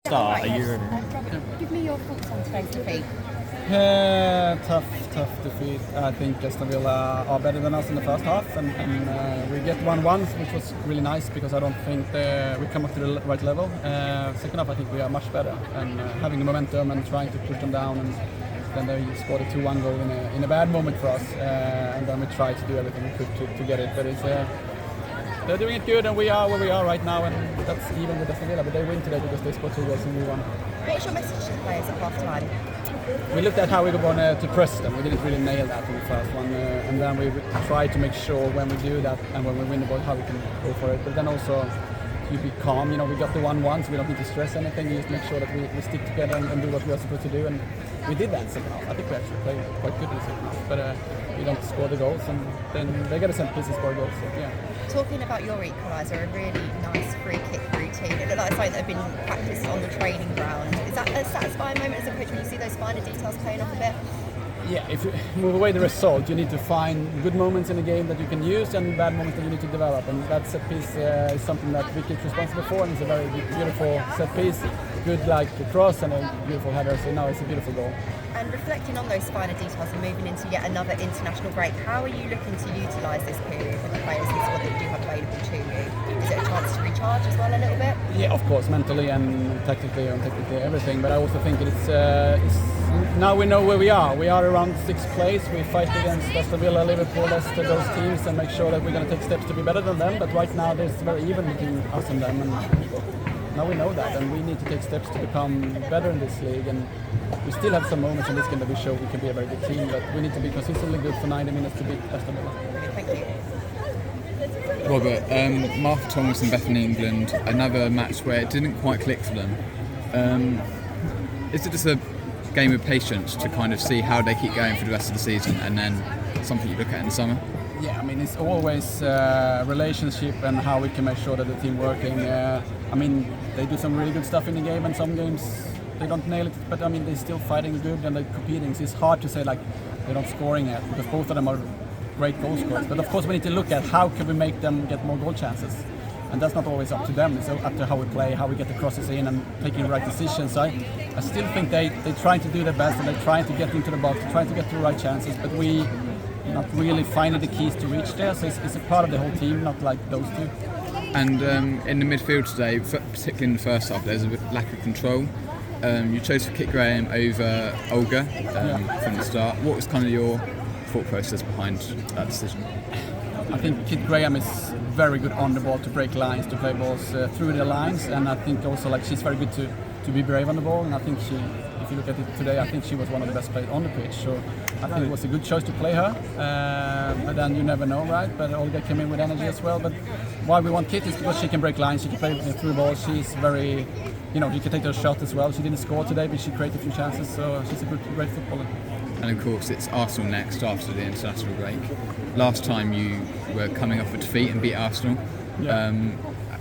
Start. Are you ready? Give me your thoughts on today's defeat. Tough defeat. I think Aston Villa are better than us in the first half, and we get 1-1, which was really nice because I don't think we come up to the right level. Second half, I think we are much better and having the momentum and trying to push them down. And then they scored a 2-1 goal in a bad moment for us, and then we tried to do everything we could to get it. But it's they're doing it good, and we are where we are right now, and that's even with Aston Villa. But they win today because they scored 2 goals and we won. What's your message to the players at half time? We looked at how we were going to press them. We didn't really nail that in the first one, and then we tried to make sure when we do that and when we win the ball how we can go for it. But then also you be calm. You know, we got the 1-1, so we don't need to stress anything. You just make sure that we stick together and do what we are supposed to do, and we did that in the second half. I think we actually played quite good in the second half, but we don't score the goals, and then they get a set piece and score goals. So, yeah. Talking about your equaliser, a really nice free kick routine. It looked like something that had been practiced on the training ground. Is that a satisfying moment as a coach when you see those finer details paying off a bit? Yeah, if you move away the result, you need to find good moments in the game that you can use and bad moments that you need to develop. And that set piece is something that Vicky is responsible for, and it's a very beautiful set piece. Good like cross and a beautiful header, so now it's a beautiful goal. And reflecting on those finer details and moving into yet another international break, how are you looking to utilise this period with the players and squad that you do have available to you? Is it a chance to recharge as well a little bit? Yeah, of course, mentally and tactically and technically everything. But I also think it's now we know where we are. We are around 6th place. We fight against Aston Villa, Liverpool, Leicester, those teams, and make sure that we're going to take steps to be better than them. But right now, there's very even between us and them. And now we know that, and we need to take steps to become better in this league. And we still have some moments in this game that we show we can be a very good team, but we need to be consistently good for 90 minutes to beat Aston Villa. Thank you. Robert, Marth, Thomas and Bethany, England, another match where it didn't quite click for them. Is it just a game of patience to kind of see how they keep going for the rest of the season and then something you look at in the summer? Yeah, I mean, it's always relationship and how we can make sure that the team working. I mean, they do some really good stuff in the game, and some games they don't nail it, but I mean, they're still fighting good and they're competing. So it's hard to say like they're not scoring yet because both of them are great goal scorers. But of course, we need to look at how can we make them get more goal chances, and that's not always up to them. It's up to how we play, how we get the crosses in, and taking the right decisions. So I still think they're trying to do their best, and they're trying to get into the box, trying to get the right chances. But we not really finding the keys to reach there. So it's a part of the whole team, not like those two. And in the midfield today, particularly in the first half, there's a lack of control. You chose for Kit Graham over Olga from the start. What was kind of your thought process behind that decision? I think Kit Graham is very good on the ball to break lines, to play balls through the lines, and I think also like she's very good to be brave on the ball. And I think she, if you look at it today, I think she was one of the best players on the pitch. So I think it was a good choice to play her. But then you never know, right? But Olga came in with energy as well. But why we want Kit is because she can break lines, she can play through balls. She's very, you know, she can take those shots as well. She didn't score today, but she created a few chances. So she's a great footballer. And of course, it's Arsenal next after the international break. Last time you were coming off a defeat and beat Arsenal. Yeah.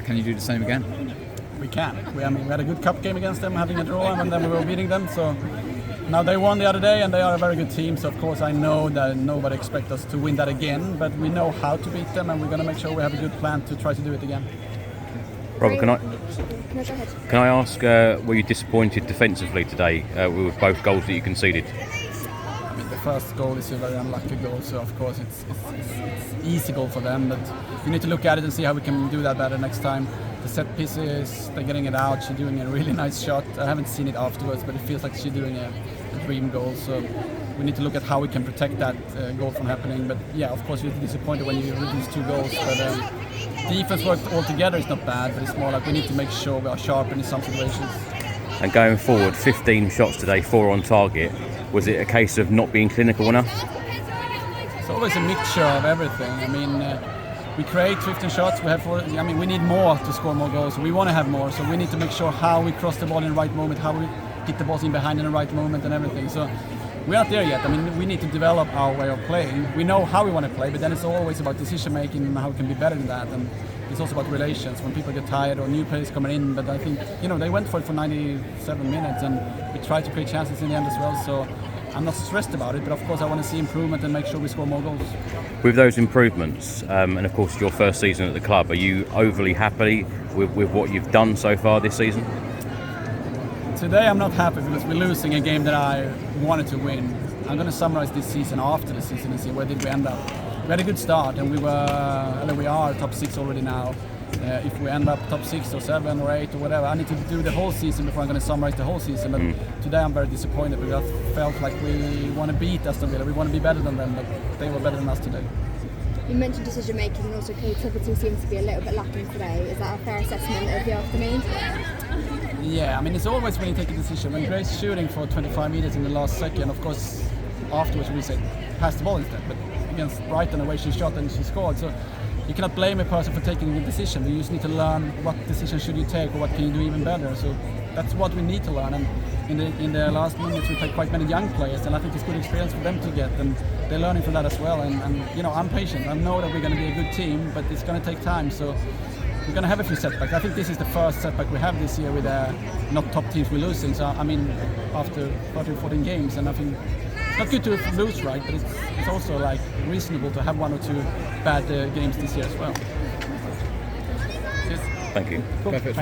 Can you do the same again? We can. We had a good cup game against them, having a draw, and then we were beating them. So now they won the other day, and they are a very good team. So of course, I know that nobody expects us to win that again, but we know how to beat them, and we're going to make sure we have a good plan to try to do it again. Robert, can I ask, were you disappointed defensively today with both goals that you conceded? I mean, the first goal is a very unlucky goal, so of course it's easy goal for them, but we need to look at it and see how we can do that better next time. The set pieces, they're getting it out, she's doing a really nice shot. I haven't seen it afterwards, but it feels like she's doing a dream goal, so we need to look at how we can protect that goal from happening. But yeah, of course you're disappointed when you reduce 2 goals, but defense work altogether is not bad, but it's more like we need to make sure we are sharp in some situations. And going forward, 15 shots today, 4 on target. Was it a case of not being clinical enough? It's always a mixture of everything. I mean, we create 15 shots. We have 4. I mean, we need more to score more goals. We want to have more, so we need to make sure how we cross the ball in the right moment, how we hit the balls in behind in the right moment, and everything. So we're not there yet. I mean, we need to develop our way of playing. We know how we want to play, but then it's always about decision making and how we can be better than that. And it's also about relations when people get tired or new players coming in. But I think, you know, they went for it for 97 minutes, and we tried to create chances in the end as well. So I'm not stressed about it, but of course I want to see improvement and make sure we score more goals. With those improvements, and of course your first season at the club, are you overly happy with what you've done so far this season? Today I'm not happy because we're losing a game that I wanted to win. I'm going to summarize this season after the season and see where did we end up. We had a good start and we are top 6 already now. If we end up top 6 or 7 or 8 or whatever, I need to do the whole season before I'm going to summarize the whole season. But today I'm very disappointed because I felt like we want to beat Aston Villa. We want to be better than them, but they were better than us today. You mentioned decision making and also creativity seems to be a little bit lacking today. Is that a fair assessment of the afternoon? Yeah, I mean, it's always when you take a decision. When Grace shooting for 25 meters in the last second, of course, afterwards we say pass the ball instead. But against Brighton, the way she shot and she scored, so you cannot blame a person for taking a decision. You just need to learn what decision should you take or what can you do even better. So that's what we need to learn. And in the last minutes, we played quite many young players, and I think it's good experience for them to get, and they're learning from that as well. And you know, I'm patient. I know that we're going to be a good team, but it's going to take time. So we're going to have a few setbacks. I think this is the first setback we have this year with not top teams we're losing. So I mean, after 13, 14 games, and I think it's not good to lose, right? But it's also like reasonable to have 1 or 2 bad games this year as well. Thank you. Cool. Perfect.